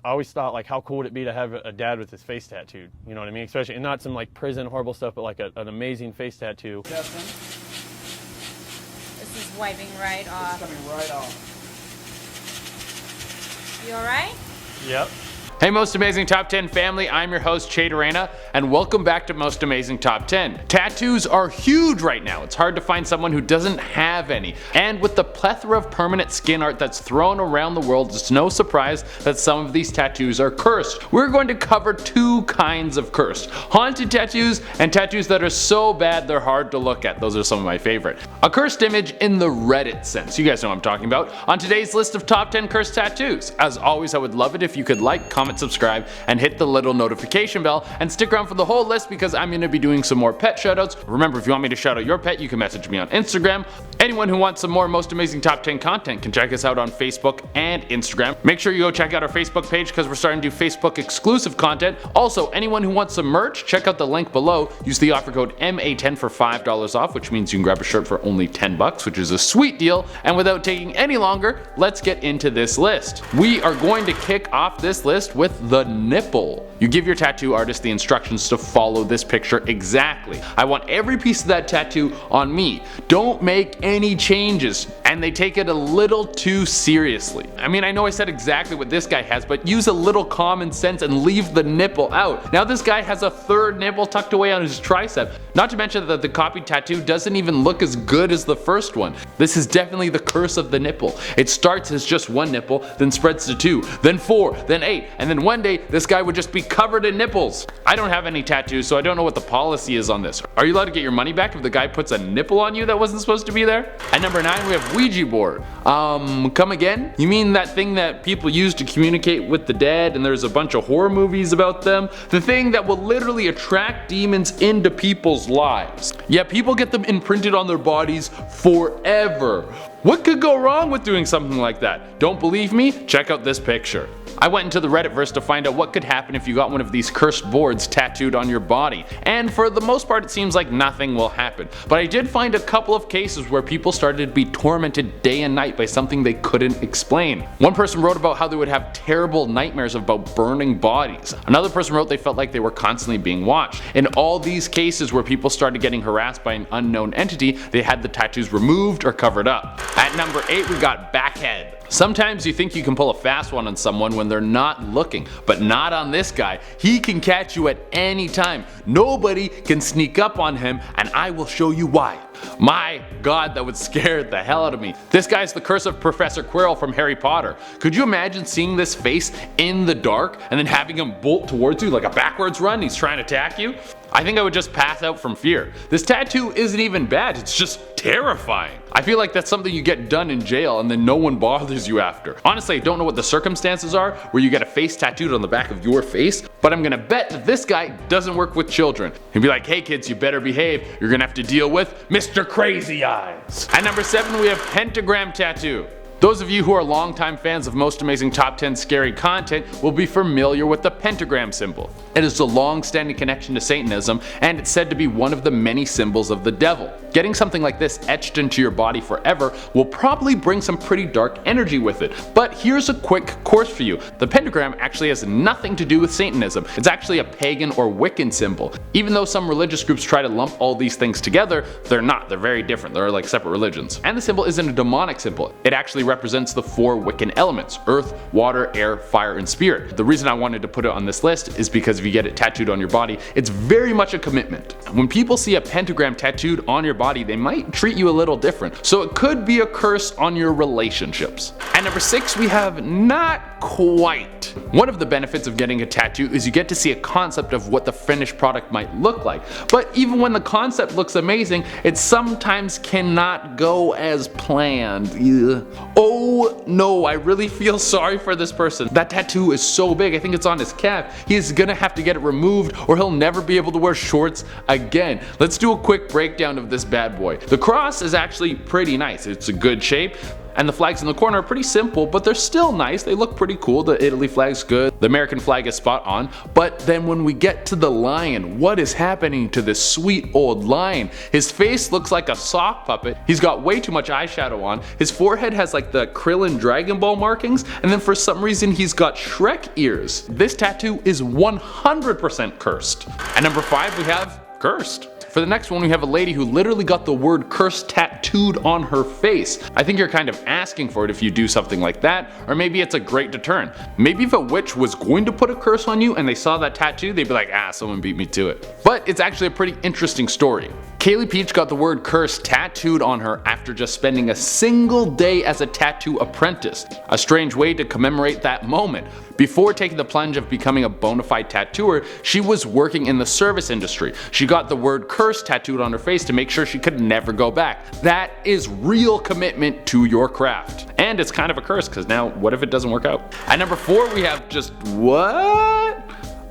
I always thought, like, how cool would it be to have a dad with his face tattooed? You know what I mean? Especially, and not some like prison horrible stuff, but like an amazing face tattoo. Justin, This is wiping right off. it's coming right off. You alright? Yep. Hey Most Amazing Top 10 family, I'm your host Che Dorena, and welcome back to Most Amazing Top 10. Tattoos are huge right now. It's hard to find someone who doesn't have any. And with the plethora of permanent skin art that's thrown around the world, it's no surprise that some of these tattoos are cursed. We're going to cover two kinds of cursed. Haunted tattoos and tattoos that are so bad they're hard to look at. Those are some of my favorite. A cursed image in the Reddit sense. You guys know what I'm talking about. On today's list of top 10 cursed tattoos. As always, I would love it if you could like, comment, subscribe, and hit the little notification bell, and stick around for the whole list because I'm going to be doing some more pet shoutouts. Remember, if you want me to shout out your pet, you can message me on Instagram. Anyone who wants some more Most Amazing Top 10 content can check us out on Facebook and Instagram. Make sure you go check out our Facebook page because we're starting to do Facebook exclusive content. Also, anyone who wants some merch, check out the link below. Use the offer code MA10 for $5 off, which means you can grab a shirt for only $10, which is a sweet deal. And without taking any longer, let's get into this list. We are going to kick off this list with the nipple. You give your tattoo artist the instructions to follow this picture exactly. I want every piece of that tattoo on me. Don't make any changes. And they take it a little too seriously. I mean, I know I said exactly what this guy has, but use a little common sense and leave the nipple out. Now this guy has a third nipple tucked away on his tricep. Not to mention that the copied tattoo doesn't even look as good as the first one. This is definitely the curse of the nipple. It starts as just one nipple, then spreads to 2, then 4, then 8, and then one day this guy would just be covered in nipples. I don't have any tattoos, so I don't know what the policy is on this. Are you allowed to get your money back if the guy puts a nipple on you that wasn't supposed to be there? At number 9 we have Ouija board. Come again? You mean that thing that people use to communicate with the dead and there's a bunch of horror movies about them? The thing that will literally attract demons into people's lives. Yeah, people get them imprinted on their bodies forever. What could go wrong with doing something like that? Don't believe me? Check out this picture. I went into the Redditverse to find out what could happen if you got one of these cursed boards tattooed on your body, and for the most part it seems like nothing will happen. But I did find a couple of cases where people started to be tormented day and night by something they couldn't explain. One person wrote about how they would have terrible nightmares about burning bodies. Another person wrote they felt like they were constantly being watched. In all these cases where people started getting harassed by an unknown entity, they had the tattoos removed or covered up. At number 8 we got backhead. Sometimes you think you can pull a fast one on someone when they're not looking, but not on this guy. He can catch you at any time. Nobody can sneak up on him, and I will show you why. My god, that would scare the hell out of me. This guy's the curse of Professor Quirrell from Harry Potter. Could you imagine seeing this face in the dark and then having him bolt towards you like a backwards run? He's trying to attack you? I think I would just pass out from fear. This tattoo isn't even bad, it's just terrifying. I feel like that's something you get done in jail and then no one bothers you after. Honestly, I don't know what the circumstances are where you get a face tattooed on the back of your face, but I'm gonna bet that this guy doesn't work with children. He'd be like, hey kids, you better behave. You're gonna have to deal with Mr. Crazy Eyes. At number 7 we have pentagram tattoo. Those of you who are longtime fans of Most Amazing Top 10 scary content will be familiar with the pentagram symbol. It is a long-standing connection to Satanism, and it's said to be one of the many symbols of the devil. Getting something like this etched into your body forever will probably bring some pretty dark energy with it. But here's a quick course for you. The pentagram actually has nothing to do with Satanism. It's actually a pagan or Wiccan symbol. Even though some religious groups try to lump all these things together, they're not. They're very different. They're like separate religions. And the symbol isn't a demonic symbol. It actually represents the 4 Wiccan elements: earth, water, air, fire, and spirit. The reason I wanted to put it on this list is because if you get it tattooed on your body, it's very much a commitment. When people see a pentagram tattooed on your body, they might treat you a little different. So it could be a curse on your relationships. At number 6 we have not quite. One of the benefits of getting a tattoo is you get to see a concept of what the finished product might look like. But even when the concept looks amazing, it sometimes cannot go as planned. Ugh. Oh no, I really feel sorry for this person. That tattoo is so big, I think it's on his calf. He's gonna have to get it removed or he'll never be able to wear shorts again. Let's do a quick breakdown of this bad boy. The cross is actually pretty nice. It's a good shape. And the flags in the corner are pretty simple, but they're still nice. They look pretty cool. The Italy flag's good. The American flag is spot on. But then when we get to the lion, what is happening to this sweet old lion? His face looks like a sock puppet. He's got way too much eyeshadow on. His forehead has like the Krillin Dragon Ball markings, and then for some reason he's got Shrek ears. This tattoo is 100% cursed. At number 5 we have cursed. For the next one, we have a lady who literally got the word curse tattooed on her face. I think you're kind of asking for it if you do something like that, or maybe it's a great deterrent. Maybe if a witch was going to put a curse on you and they saw that tattoo, they'd be like, ah, someone beat me to it. But it's actually a pretty interesting story. Kaylee Peach got the word curse tattooed on her after just spending a single day as a tattoo apprentice. A strange way to commemorate that moment. Before taking the plunge of becoming a bona fide tattooer, she was working in the service industry. She got the word curse tattooed on her face to make sure she could never go back. That is real commitment to your craft. And it's kind of a curse, because now what if it doesn't work out? At number 4 we have just what?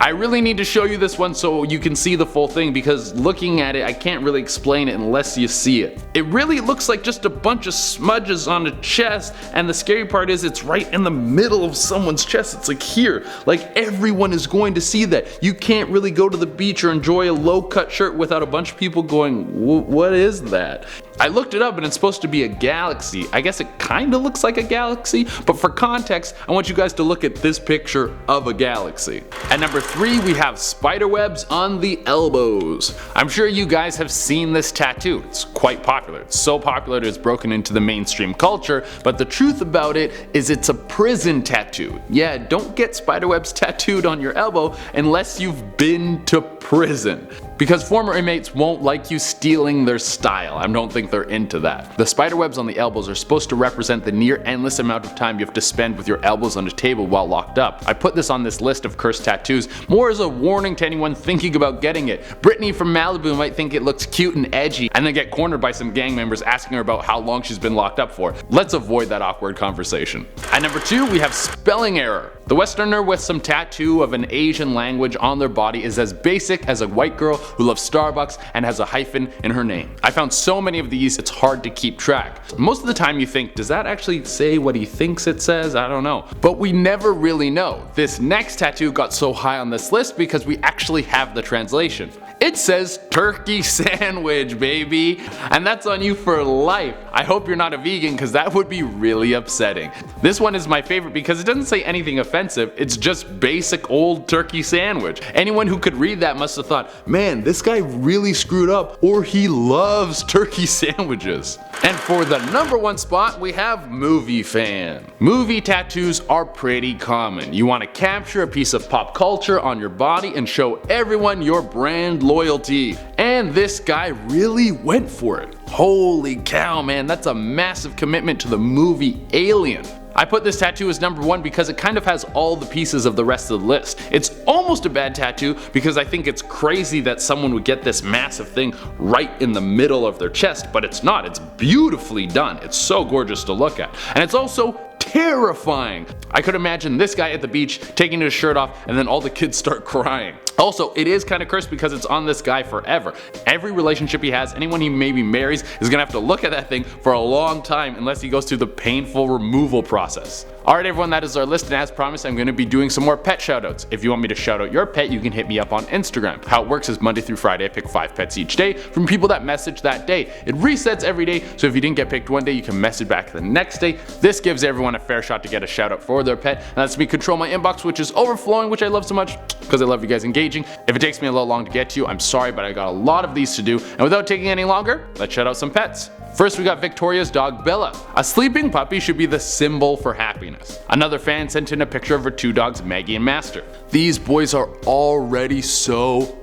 I really need to show you this one so you can see the full thing, because looking at it I can't really explain it unless you see it. It really looks like just a bunch of smudges on a chest, and the scary part is it's right in the middle of someone's chest. It's like here, like everyone is going to see that. You can't really go to the beach or enjoy a low cut shirt without a bunch of people going, what is that? I looked it up and it's supposed to be a galaxy. I guess it kinda looks like a galaxy, but for context, I want you guys to look at this picture of a galaxy. At number 3 we have spider webs on the elbows. I'm sure you guys have seen this tattoo. It's quite popular. It's so popular that it's broken into the mainstream culture, but the truth about it is it's a prison tattoo. Yeah, don't get spider webs tattooed on your elbow unless you've been to prison, because former inmates won't like you stealing their style. I don't think they're into that. The spider webs on the elbows are supposed to represent the near endless amount of time you have to spend with your elbows on a table while locked up. I put this on this list of cursed tattoos more as a warning to anyone thinking about getting it. Brittany from Malibu might think it looks cute and edgy and then get cornered by some gang members asking her about how long she's been locked up for. Let's avoid that awkward conversation. At number 2 we have spelling error. The Westerner with some tattoo of an Asian language on their body is as basic as a white girl who loves Starbucks and has a hyphen in her name. I found so many of these it's hard to keep track. Most of the time you think, does that actually say what he thinks it says? I don't know. But we never really know. This next tattoo got so high on this list because we actually have the translation. It says turkey sandwich, baby. And that's on you for life. I hope you're not a vegan, because that would be really upsetting. This one is my favorite because it doesn't say anything offensive, it's just basic old turkey sandwich. Anyone who could read that must have thought, man, this guy really screwed up, or he loves turkey sandwiches. And for the number 1 spot we have movie fan. Movie tattoos are pretty common. You want to capture a piece of pop culture on your body and show everyone your brand loyalty. And this guy really went for it. Holy cow, man, that's a massive commitment to the movie Alien. I put this tattoo as number 1 because it kind of has all the pieces of the rest of the list. It's almost a bad tattoo because I think it's crazy that someone would get this massive thing right in the middle of their chest, but it's not. It's beautifully done. It's so gorgeous to look at. And it's also terrifying. I could imagine this guy at the beach taking his shirt off and then all the kids start crying. Also, it is kind of cursed because it's on this guy forever. Every relationship he has, anyone he maybe marries, is gonna have to look at that thing for a long time unless he goes through the painful removal process. Alright everyone, that is our list, and as promised I'm going to be doing some more pet shoutouts. If you want me to shout out your pet, you can hit me up on Instagram. How it works is Monday through Friday I pick 5 pets each day from people that message that day. It resets every day, so if you didn't get picked one day you can message back the next day. This gives everyone a fair shot to get a shout out for their pet, and lets me control my inbox, which is overflowing, which I love so much because I love you guys engaging. If it takes me a little long to get to you, I'm sorry, but I got a lot of these to do, and without taking any longer, let's shout out some pets. First we got Victoria's dog Bella. A sleeping puppy should be the symbol for happiness. Another fan sent in a picture of her 2 dogs Maggie and Master. These boys are already so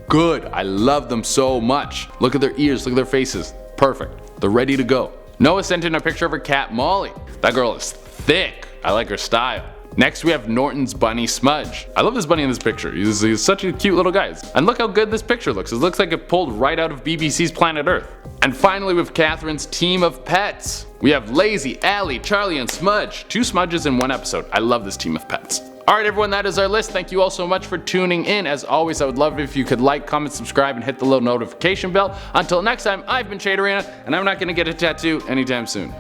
good. I love them so much. Look at their ears, look at their faces. Perfect. They're ready to go. Noah sent in a picture of her cat Molly. That girl is thick. I like her style. Next we have Norton's bunny Smudge. I love this bunny in this picture. He's such a cute little guy. And look how good this picture looks. It looks like it pulled right out of BBC's Planet Earth. And finally with Catherine's team of pets. We have Lazy, Allie, Charlie, and Smudge. 2 Smudges in 1 episode. I love this team of pets. Alright everyone, that is our list. Thank you all so much for tuning in. As always, I would love it if you could like, comment, subscribe, and hit the little notification bell. Until next time, I've been Chaderina, and I'm not going to get a tattoo anytime soon.